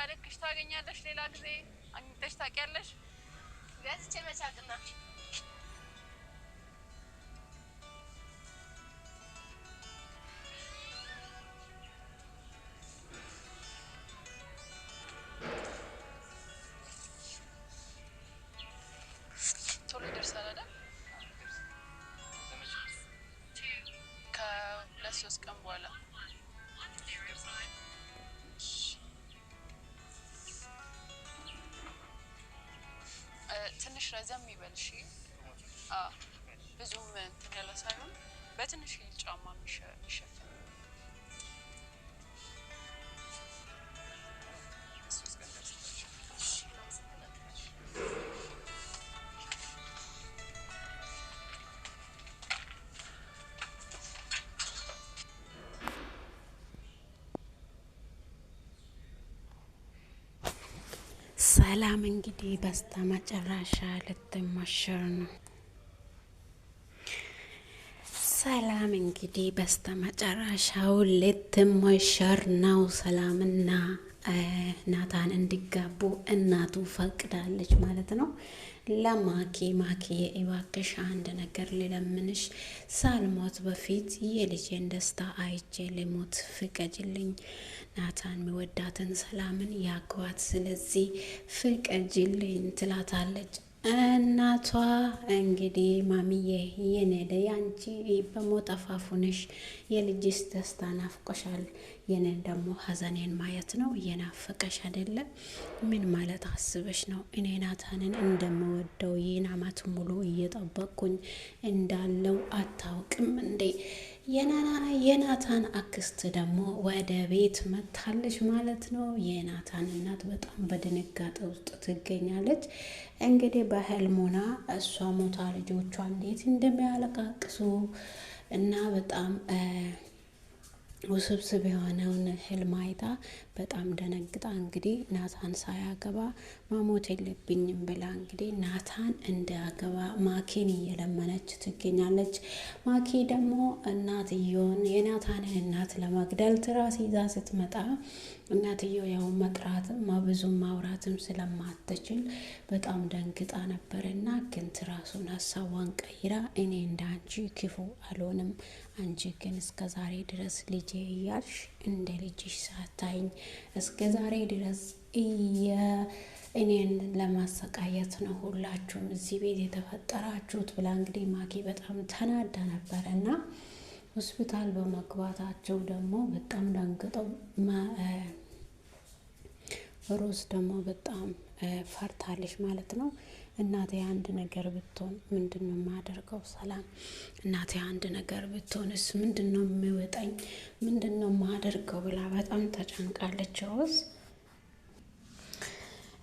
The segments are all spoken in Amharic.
በልክሽ ታገኛለሽ ሌላ ጊዜ አግኝተሽ ታውቂያለሽ ገዝቼ መቻቅና ቶሎ ይደርሳል አይደል ከ2-3 ቀን በኋላ ትንሽ ረዘም ይበልሽ ብዙም እንትን ያለ ሳይሆን በትንሽ ጫማ የሚሸፍን ሰላም እንግዲህ በስተመጨረሻ ልትሞሸር ነው። ሰላም እንግዲህ በስተመጨረሻው ልትሞሸር ነው። ሰላምና ናታን እንዲጋቡ እናቱ ፈቅዳለች ማለት ነው። ለማኪ እባክሽ አንድ ነገር ልለምንሽ፣ ሳልሞት በፊት የልጄን ደስታ አይቼ ልሞት ፍቀጅልኝ። ናታን የሚወዳትን ሰላምን ያግባት፣ ስለዚህ ፍቀጅልኝ ትላታለች። እናቷ እንግዲህ ማሚዬ የኔ ያንቺ በሞት አፋፍ ሆነሽ የልጅሽ ደስታ ናፍቆሻል፣ የኔን ደግሞ ሀዘኔን ማየት ነው እየናፈቀሽ አይደለም? ምን ማለት አስበሽ ነው? እኔ ናታንን እንደምወደው ይህን አመት ሙሉ እየጠበቅኩኝ እንዳለው አታውቅም እንዴ? የናታን አክስት ደግሞ ወደ ቤት መታለች ማለት ነው። የናታን እናት በጣም በድንጋጤ ውስጥ ትገኛለች። እንግዲህ በህልሙና እሷ ሞታ ልጆቿ እንዴት እንደሚያለቃቅሱ እና በጣም ውስብስብ የሆነውን ህልም አይታ በጣም ደነግጣ እንግዲህ ናታን ሳያገባ ማሞት የለብኝም ብላ እንግዲህ ናታን እንዳያገባ ማኪን እየለመነች ትገኛለች። ማኪ ደግሞ እናትየውን የናታንን እናት ለመግደል ትራስ ይዛ ስትመጣ እናትየው ያው መጥራትም ብዙም ማውራትም ስለማትችል በጣም ደንግጣ ነበርና ግን ትራሱን ሀሳቧን ቀይራ እኔ እንዳንቺ ክፉ አልሆንም፣ አንቺ ግን እስከ ዛሬ ድረስ ልጄ እያልሽ እንደ ልጅሽ ሳታይኝ እስከ ዛሬ ድረስ እኔን ለማሰቃየት ነው ሁላችሁም እዚህ ቤት የተፈጠራችሁት ብላ እንግዲህ ማኪ በጣም ተናዳ ነበረ እና ሆስፒታል በመግባታቸው ደግሞ በጣም ደንግጠው ሮዝ ደግሞ በጣም ፈርታለች ማለት ነው። እናቴ አንድ ነገር ብትሆን ምንድን ነው የማደርገው? ሰላም እናቴ አንድ ነገር ብትሆንስ ምንድን ነው የሚወጣኝ? ምንድን ነው የማደርገው ብላ በጣም ተጨንቃለች ሮዝ።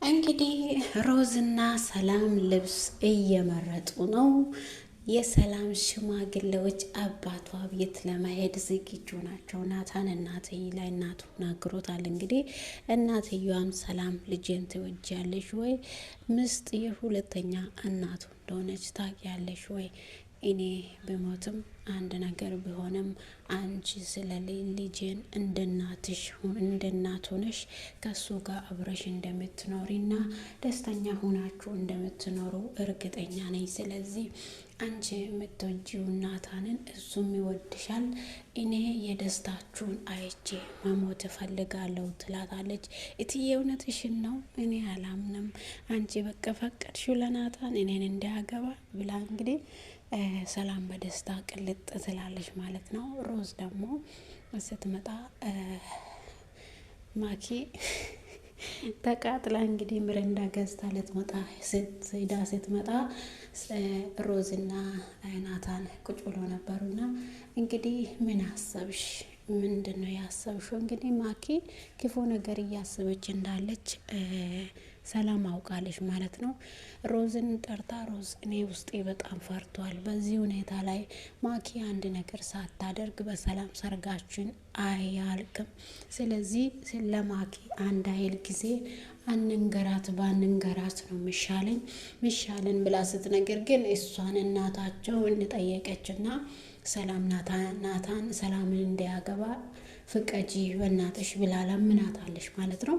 እንግዲህ ሮዝና ሰላም ልብስ እየመረጡ ነው። የሰላም ሽማግሌዎች አባቷ ቤት ለመሄድ ዝግጁ ናቸው። ናታን ለእናቱ ነግሮታል። እንግዲህ እናትየዋም ሰላም ልጄን ትወጃለሽ ወይ? ምስጥ የሁለተኛ እናቱ እንደሆነች ታውቂያለሽ ወይ? እኔ ብሞትም አንድ ነገር ቢሆንም አንቺ ስለ ልጄን እንደ እናት ሆነሽ ከሱ ጋር አብረሽ እንደምትኖሪና ደስተኛ ሆናችሁ እንደምትኖሩ እርግጠኛ ነኝ። ስለዚህ አንቺ የምትወጂው ናታንን እሱም ይወድሻል። እኔ የደስታችሁን አይቼ መሞት እፈልጋለሁ ትላታለች። እትዬ እውነትሽን ነው? እኔ አላምንም። አንቺ በቃ ፈቀድሽው ለናታን እኔን እንዲያገባ ብላ እንግዲህ ሰላም በደስታ ቅልጥ ትላለች ማለት ነው። ሮዝ ደግሞ ስትመጣ ማኪ ተቃጥላ እንግዲህ ምርንዳ ገዝታ ልትመጣ ስትመጣ ሮዝና ናታን ቁጭ ብሎ ነበሩና እንግዲህ ምን አሰብሽ? ምንድን ነው ያሰብሽው? እንግዲህ ማኪ ክፉ ነገር እያሰበች እንዳለች ሰላም አውቃለች ማለት ነው። ሮዝን ጠርታ ሮዝ እኔ ውስጤ በጣም ፈርቷል። በዚህ ሁኔታ ላይ ማኪ አንድ ነገር ሳታደርግ በሰላም ሰርጋችን አያልቅም። ስለዚህ ለማኪ አንድ አይል ጊዜ ባንንገራት ነው ሚሻለን ብላ ስትነግር ግን እሷን እናታቸው እንጠየቀችና ሰላም ናታን ሰላምን እንዲያገባ ፍቀጂ በእናትሽ ብላ ለምናታለች ማለት ነው።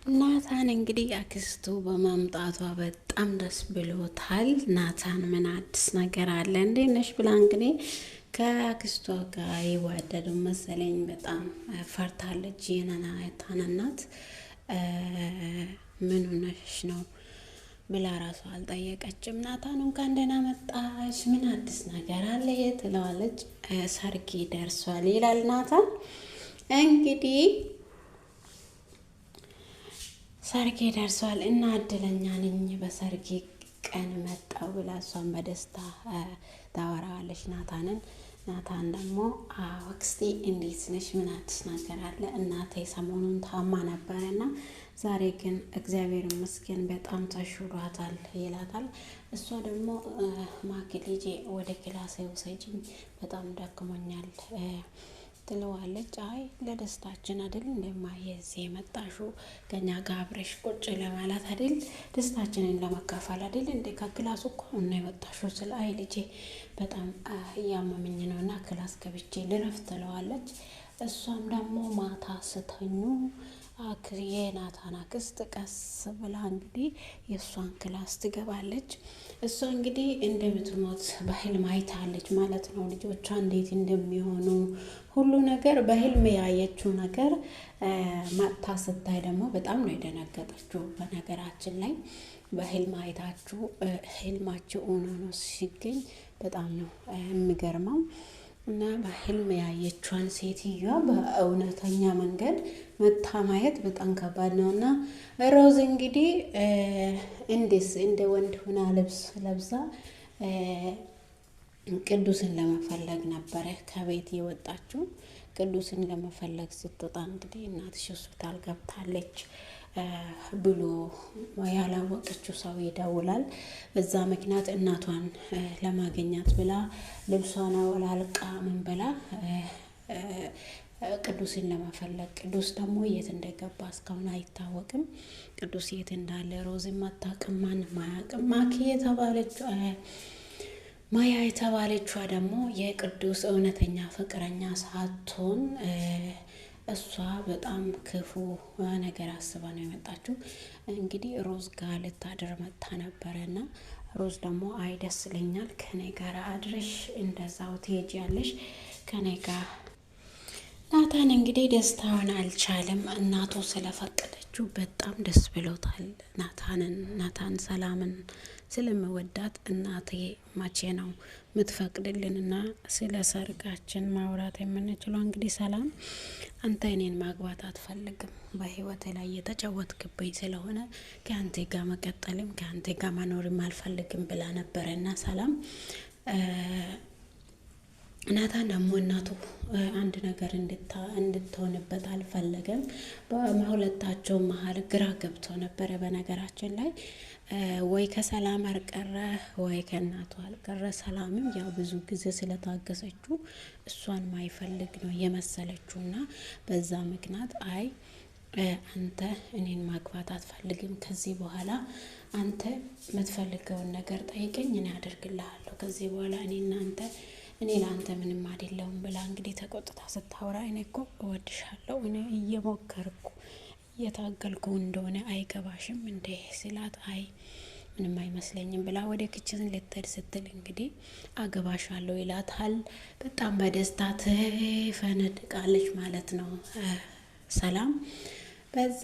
ናታን እንግዲህ አክስቱ በማምጣቷ በጣም ደስ ብሎታል። ናታን ምን አዲስ ነገር አለ እንዴት ነሽ ብላ እንግዲህ ከአክስቷ ጋር ይዋደዱ መሰለኝ። በጣም ፈርታለች። የናታን እናት ምን ሆነሽ ነው ብላ ራሷ አልጠየቀችም። ናታን እንኳን ደህና መጣሽ፣ ምን አዲስ ነገር አለ ትለዋለች። ሰርጌ ደርሷል ይላል ናታን እንግዲህ ሰርጌ ደርሷል እና እድለኛ ነኝ በሰርጌ ቀን መጣው ብላ እሷን በደስታ ታወራዋለች ናታንን። ናታን ደግሞ አክስቴ እንዴት ነሽ? ምን አዲስ ነገር አለ? እናቴ ሰሞኑን ታማ ነበረና ዛሬ ግን እግዚአብሔር ይመስገን በጣም ተሽሏታል ይላታል። እሷ ደግሞ ማኪ ልጄ ወደ ክላሴ ውሰጂኝ በጣም ደክሞኛል ትለዋለች። አይ ለደስታችን አይደል እንደማየ እዚህ የመጣሽው ከኛ ጋር አብረሽ ቁጭ ለማለት አይደል? ደስታችንን ለመካፈል አይደል እንደ ከክላሱ እኮ ነው የመጣሽው ስለ አይ ልጄ በጣም እያመመኝ ነው እና ክላስ ገብቼ ልረፍ ትለዋለች። እሷም ደግሞ ማታ ስተኙ የናታን አክስት ቀስ ብላ እንግዲህ የእሷን ክላስ ትገባለች። እሷ እንግዲህ እንደምትሞት በህልም አይታለች ማለት ነው። ልጆቿ እንዴት እንደሚሆኑ ሁሉ ነገር በህልም ያየችው ነገር መጥታ ስታይ ደግሞ በጣም ነው የደነገጠችው። በነገራችን ላይ በህልም አይታችሁ ህልማችሁ ሆኖ ነው ሲገኝ በጣም ነው የሚገርመው። እና በህልም ያየችዋን ሴትዮዋ በእውነተኛ መንገድ መታ ማየት በጣም ከባድ ነው። እና ሮዝ እንግዲህ እንደ ወንድ ሆና ልብስ ለብሳ ቅዱስን ለመፈለግ ነበረ ከቤት የወጣችው። ቅዱስን ለመፈለግ ስትወጣ እንግዲህ እናትሽ ሆስፒታል ገብታለች ብሎ ያላወቀችው ሰው ይደውላል። በዛ ምክንያት እናቷን ለማግኘት ብላ ልብሷን አወላልቃ ምን ብላ ቅዱስን ለመፈለግ፣ ቅዱስ ደግሞ የት እንደገባ እስካሁን አይታወቅም። ቅዱስ የት እንዳለ ሮዝም አታውቅም፣ ማንም አያውቅም። ማኪ የተባለችው ማያ የተባለችዋ ደግሞ የቅዱስ እውነተኛ ፍቅረኛ ሳትሆን እሷ በጣም ክፉ ነገር አስባ ነው የመጣችው። እንግዲህ ሮዝ ጋር ልታድር መጥታ ነበረና ሮዝ ደግሞ አይ ደስ ይለኛል ከኔ ጋር አድረሽ እንደዛው ትሄጃለሽ ከኔ ጋር። ናታን እንግዲህ ደስታውን አልቻለም። እናቱ ስለፈቀደችው በጣም ደስ ብሎታል። ናታን ሰላምን ስለምወዳት እናቴ መቼ ነው የምትፈቅድልንና ስለ ሰርጋችን ማውራት የምንችለው? እንግዲህ ሰላም አንተ እኔን ማግባት አትፈልግም፣ በህይወቴ ላይ የተጫወትክብኝ ስለሆነ ከአንተ ጋር መቀጠልም ከአንተ ጋር መኖርም አልፈልግም ብላ ነበረና ሰላም ናታን ደግሞ እናቱ አንድ ነገር እንድትሆንበት አልፈለገም። በሁለታቸው መሀል ግራ ገብቶ ነበረ። በነገራችን ላይ ወይ ከሰላም አልቀረ ወይ ከእናቱ አልቀረ። ሰላምም ያው ብዙ ጊዜ ስለታገሰችው እሷን ማይፈልግ ነው የመሰለችው እና በዛ ምክንያት አይ አንተ እኔን ማግባት አትፈልግም፣ ከዚህ በኋላ አንተ የምትፈልገውን ነገር ጠይቀኝ እኔ አደርግልሃለሁ፣ ከዚህ በኋላ እኔ ለአንተ ምንም አይደለሁም ብላ እንግዲህ ተቆጥታ ስታወራ እኔ እኮ እወድሻለሁ፣ እኔ እየሞከርኩ እየታገልኩ እንደሆነ አይገባሽም እንዴ ሲላት አይ ምንም አይመስለኝም ብላ ወደ ክችን ልትሄድ ስትል እንግዲህ አገባሻለሁ ይላታል። በጣም በደስታ ትፈነድቃለች ማለት ነው ሰላም። በዛ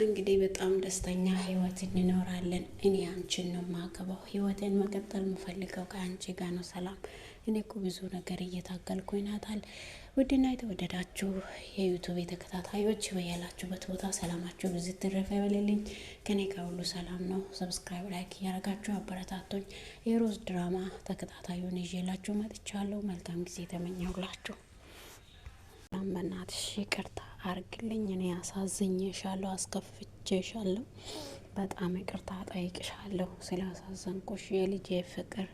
እንግዲህ በጣም ደስተኛ ህይወት እንኖራለን። እኔ አንቺን ነው የማገባው፣ ህይወቴን መቀጠል የምፈልገው ከአንቺ ጋር ነው ሰላም። እኔ እኮ ብዙ ነገር እየታገልኩ ይናታል። ውድና የተወደዳችሁ የዩቱብ ተከታታዮች በያላችሁበት ቦታ ሰላማችሁ ብዙ ትረፈ ይበልልኝ። ከኔ ጋር ሁሉ ሰላም ነው። ሰብስክራይብ፣ ላይክ እያረጋችሁ አበረታቶኝ የሮዝ ድራማ ተከታታዩን ይዤላችሁ መጥቻለሁ። መልካም ጊዜ ተመኘሁላችሁ። በእናትሽ ይቅርታ አርግልኝ፣ እኔ አሳዝኜሻለሁ፣ አስከፍቼሻለሁ። በጣም ይቅርታ ጠይቅሻለሁ ስላሳዘንኩሽ። የልጄ ፍቅር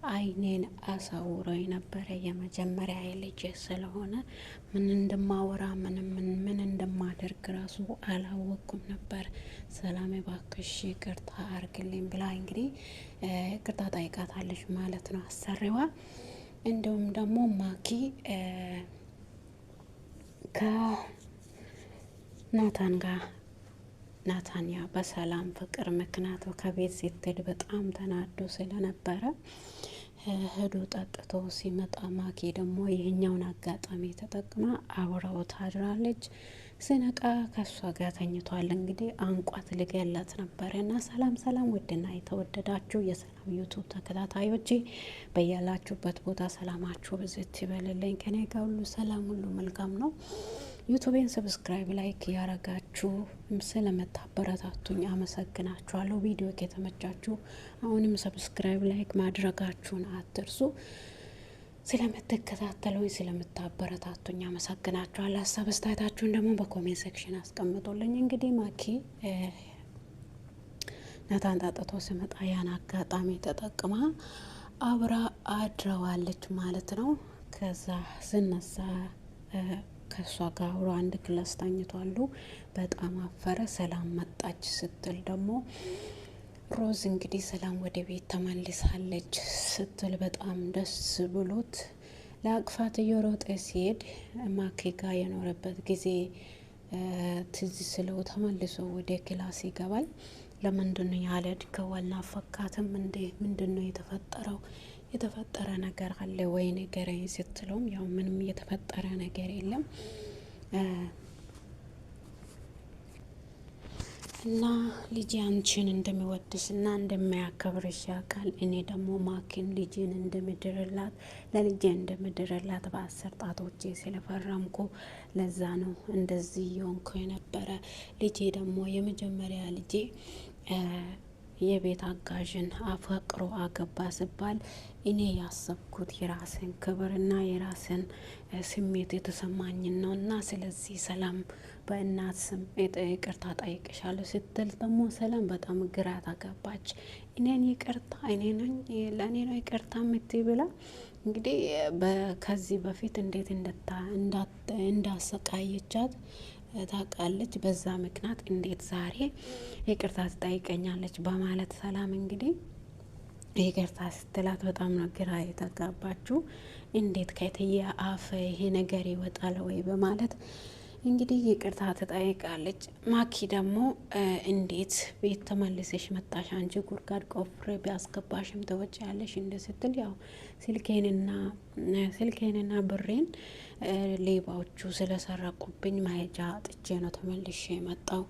አይኔን አሳውሮኝ ነበረ። የመጀመሪያ ልጄ ስለሆነ ምን እንደማወራ ምን እንደማደርግ ራሱ አላወቅኩም ነበር። ሰላም እባክሽ ይቅርታ አርግልኝ ብላ እንግዲህ ይቅርታ ጠይቃታለች ማለት ነው አሰሪዋ። እንዲሁም ደግሞ ማኪ ከናታን ጋር ናታንያ በሰላም ፍቅር ምክንያቱ ከቤት ስትሄድ በጣም ተናዶ ስለነበረ ሄዶ ጠጥቶ ሲመጣ ማኪ ደግሞ ይህኛውን አጋጣሚ ተጠቅማ አብረው ታድራለች። ስነቃ ከእሷ ጋር ተኝቷል። እንግዲህ አንቋት ልገላት ነበረ እና ሰላም ሰላም፣ ውድና የተወደዳችሁ የሰላም ዩቱብ ተከታታዮቼ በያላችሁበት ቦታ ሰላማችሁ ብዝት ይበልልኝ። ከኔ ጋር ሁሉ ሰላም፣ ሁሉ መልካም ነው። ዩቱቤን ሰብስክራይብ ላይክ ያረጋችሁ ስለምታበረታቱኝ አመሰግናችኋለሁ። ቪዲዮ ከተመቻችሁ አሁንም ሰብስክራይብ ላይክ ማድረጋችሁን አትርሱ። ስለምትከታተሉኝ ስለምታበረታቱኝ አመሰግናችኋለሁ። ሀሳብ አስተያየታችሁን ደግሞ በኮሜንት ሴክሽን አስቀምጡልኝ። እንግዲህ ማኪ ናታን ጣጥቶ ሲመጣ ያን አጋጣሚ ተጠቅማ አብራ አድረዋለች ማለት ነው። ከዛ ስነሳ ከእሷ ጋር አብሮ አንድ ክላስ ተኝቷሉ። በጣም አፈረ። ሰላም መጣች ስትል ደግሞ ሮዝ እንግዲህ ሰላም ወደ ቤት ተመልሳለች ስትል በጣም ደስ ብሎት ለአቅፋት እየሮጠ ሲሄድ ማኪ ጋር የኖረበት ጊዜ ትዝ ስለው ተመልሶ ወደ ክላስ ይገባል። ለምንድነው ያልሄድከው? አልናፈካትም እንዴ? ምንድነው የተፈጠረው? የተፈጠረ ነገር አለ ወይ ንገረኝ ስትለውም ያው ምንም የተፈጠረ ነገር የለም እና ልጅ አንቺን እንደሚወድሽ እና እንደሚያከብርሽ ያውቃል። እኔ ደግሞ ማኪን ልጅን እንደምድርላት ለልጄ እንደምድርላት በ10 ጣቶቼ ስለፈረምኩ ለዛ ነው እንደዚህ የሆንኩ የነበረ። ልጄ ደግሞ የመጀመሪያ ልጄ የቤት አጋዥን አፈቅሮ አገባ ሲባል እኔ ያሰብኩት የራስን ክብርና የራስን ስሜት የተሰማኝን ነው እና ስለዚህ ሰላም በእናት ስም ይቅርታ ጠይቅሻለሁ ስትል ደግሞ ሰላም በጣም ግራ ተጋባች። እኔን ይቅርታ እኔ ነኝ ለእኔ ነው ይቅርታ የምትይ ብላ እንግዲህ ከዚህ በፊት እንዴት እንዳሰቃየቻት ታውቃለች። በዛ ምክንያት እንዴት ዛሬ ይቅርታ ትጠይቀኛለች በማለት ሰላም እንግዲህ ይቅርታ ስትላት በጣም ነው ግራ የተጋባችው። እንዴት ከትዬ አፍ ይሄ ነገር ይወጣል ወይ በማለት እንግዲህ ይቅርታ ትጠይቃለች። ማኪ ደግሞ እንዴት ቤት ተመልሰሽ መጣሽ? አንቺ ጉድጓድ ቆፍሬ ቢያስገባሽም ትወጪያለሽ እንደ ስትል ያው ስልኬንና ብሬን ሌባዎቹ ስለሰረቁብኝ ማሄጃ ጥቼ ነው ተመልሼ የመጣው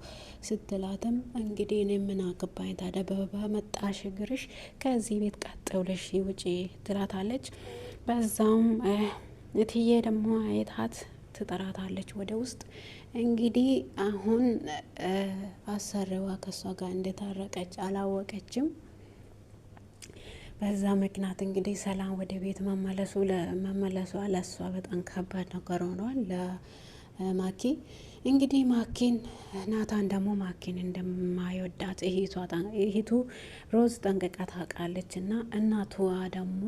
ስትላትም እንግዲህ እኔ ምን አገባኝ ታዲያ በመጣሽ እግርሽ ከዚህ ቤት ቀጥ ብለሽ ውጪ ትላታለች። በዛውም እትዬ ደግሞ አይታት ትጠራታለች ወደ ውስጥ። እንግዲህ አሁን አሰሪዋ ከሷ ጋር እንደታረቀች አላወቀችም። በዛ ምክንያት እንግዲህ ሰላም ወደ ቤት መመለሷ ለሷ በጣም ከባድ ነገር ሆኗል ለማኪ። እንግዲህ ማኪን ናታን ደግሞ ማኪን እንደማይወዳት እህቱ ሮዝ ጠንቅቃ ታውቃለች እና እናቷ ደግሞ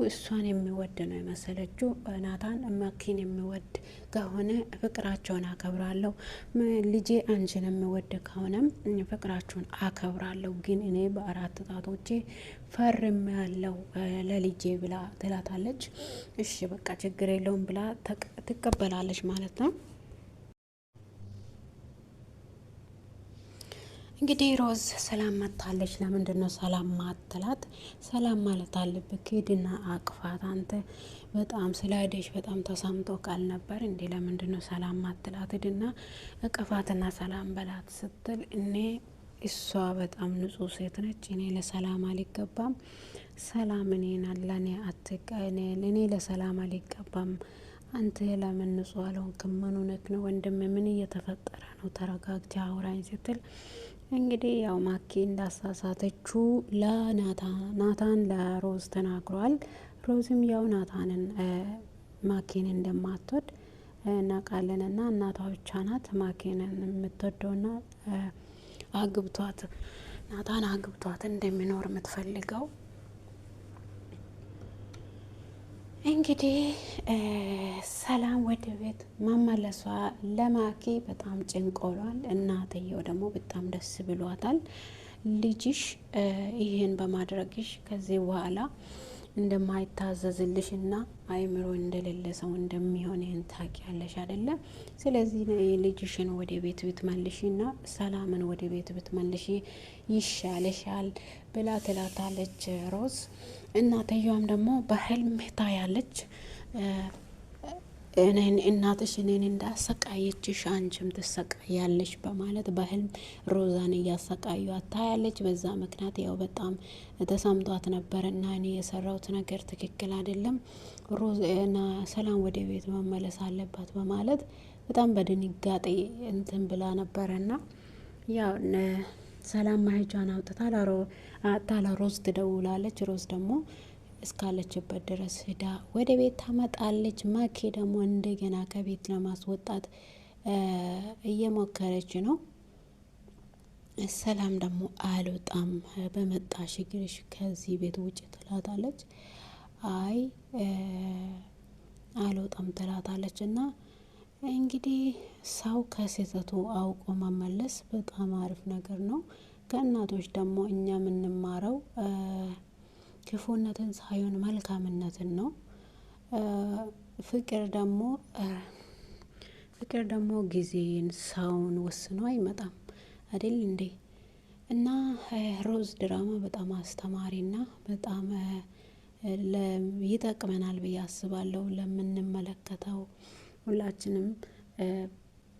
እሷን የሚወድ ነው የመሰለችው። ናታን ማኪን የሚወድ ከሆነ ፍቅራቸውን አከብራለሁ፣ ልጄ አንቺን የሚወድ ከሆነም ፍቅራቸውን አከብራለሁ፣ ግን እኔ በ4 ጣቶቼ ፈርም ያለው ለልጄ ብላ ትላታለች። እሺ በቃ ችግር የለውም ብላ ትቀበላለች ማለት ነው። እንግዲህ ሮዝ ሰላም መታለች። ለምንድን ነው ሰላም ማትላት? ሰላም ማለት አለብህ ሂድና አቅፋት። አንተ በጣም ስለሄደሽ በጣም ተሰምቶ ቃል ነበር እንዴ? ለምንድን ነው ሰላም ማትላት? ሂድና እቅፋትና ሰላም በላት ስትል እሷ በጣም ንጹህ ሴት ነች። እኔ ለሰላም አልገባም። ሰላም እኔ ለሰላም አልገባም። አንተ ለምን ንጹህ አልሆንክም? ምን ሆነክ ነው ወንድም? ምን እየተፈጠረ ነው? ተረጋግተህ አውራኝ ስትል እንግዲህ ያው ማኪ እንዳሳሳተችው ናታን ለሮዝ ተናግሯል። ሮዝም ያው ናታንን ማኪን እንደማትወድ እናውቃለን እና እናቷ ብቻ ናት ማኪንን የምትወደውና ናታን አግብቷት እንደሚኖር የምትፈልገው። እንግዲህ ሰላም ወደ ቤት መመለሷ ለማኪ በጣም ጭንቆሏል። እናትየው ደግሞ በጣም ደስ ብሏታል። ልጅሽ ይህን በማድረግሽ ከዚህ በኋላ እንደማይታዘዝልሽ እና አይምሮ እንደሌለ ሰው እንደሚሆን ይህን ታውቂያለሽ አይደለ? ስለዚህ ልጅሽን ወደ ቤት ብትመልሺ እና ሰላምን ወደ ቤት ብትመልሺ ይሻለሻል ብላ ትላታለች ሮዝ። እናትየዋም ደግሞ በህልም ታያለች እናትሽ እኔን እንዳሰቃየችሽ አንቺም ትሰቃያለሽ በማለት በህልም ሮዛን እያሰቃዩት ታያለች። በዛ ምክንያት ያው በጣም ተሰምቷት ነበር እና እኔ የሰራሁት ነገር ትክክል አይደለም፣ ሮዛና ሰላም ወደ ቤት መመለስ አለባት በማለት በጣም በድንጋጤ እንትን ብላ ነበረና ያው ሰላም መሄጃን አውጥታ ለሮዝ ትደውላለች። ሮዝ ደግሞ እስካለችበት ድረስ ሂዳ ወደ ቤት ታመጣለች። ማኬ ደግሞ እንደገና ከቤት ለማስወጣት እየሞከረች ነው። ሰላም ደግሞ አልወጣም በመጣሽ እግርሽ ከዚህ ቤት ውጭ ትላታለች። አይ አልወጣም ትላታለች። እና እንግዲህ ሰው ከስህተቱ አውቆ መመለስ በጣም አሪፍ ነገር ነው። ከእናቶች ደግሞ እኛ የምንማረው ክፉነትን ሳይሆን መልካምነትን ነው። ፍቅር ደግሞ ጊዜን ሰውን ወስኖ አይመጣም አይደል እንዴ? እና ሮዝ ድራማ በጣም አስተማሪና በጣም ይጠቅመናል ብዬ አስባለሁ። ለምንመለከተው ሁላችንም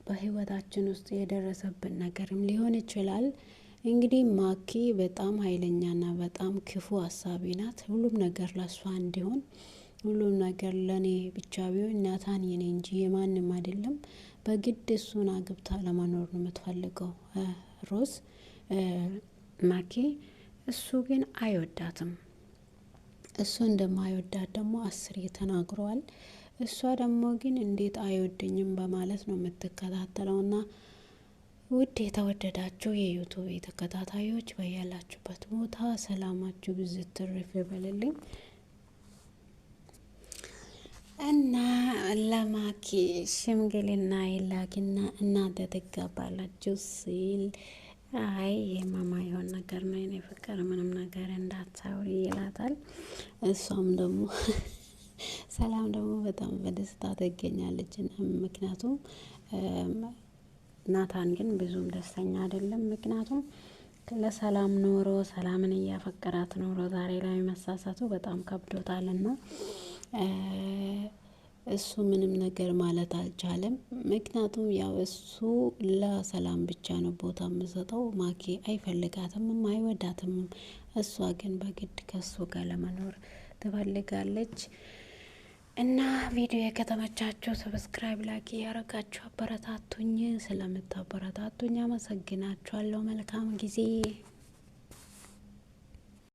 በህይወታችን ውስጥ የደረሰብን ነገርም ሊሆን ይችላል። እንግዲህ ማኪ በጣም ኃይለኛና በጣም ክፉ አሳቢ ናት። ሁሉም ነገር ለሷ እንዲሆን ሁሉም ነገር ለኔ ብቻ ቢሆን ናታን የኔ እንጂ የማንም አይደለም። በግድ እሱን አግብታ ለመኖር ነው የምትፈልገው ሮዝ ማኪ። እሱ ግን አይወዳትም። እሱ እንደማይወዳት ደግሞ 10 ተናግሯል። እሷ ደግሞ ግን እንዴት አይወደኝም በማለት ነው የምትከታተለውና ውድ የተወደዳችሁ የዩቱብ ተከታታዮች በያላችሁበት ቦታ ሰላማችሁ ብዝት ትርፍ ይበልልኝ እና ለማኪ ሽምግልና ይላክና እናንተ ትጋባላችሁ ሲል አይ የማይሆን ነገር ነው የኔ ፍቅር፣ ምንም ነገር እንዳታውሪ ይላታል። እሷም ደግሞ ሰላም ደግሞ በጣም በደስታ ትገኛለች። ምክንያቱም ናታን ግን ብዙም ደስተኛ አይደለም። ምክንያቱም ለሰላም ኖሮ ሰላምን እያፈቀራት ኖሮ ዛሬ ላይ መሳሳቱ በጣም ከብዶታልና እሱ ምንም ነገር ማለት አልቻለም። ምክንያቱም ያው እሱ ለሰላም ብቻ ነው ቦታ የምሰጠው። ማኪ አይፈልጋትም አይወዳትም። እሷ ግን በግድ ከሱ ጋር ለመኖር ትፈልጋለች። እና ቪዲዮ ከተመቻችሁ ሰብስክራይብ ላይክ ያረጋችሁ አበረታቱኝ። ስለምታበረታቱኝ አመሰግናችኋለሁ። መልካም ጊዜ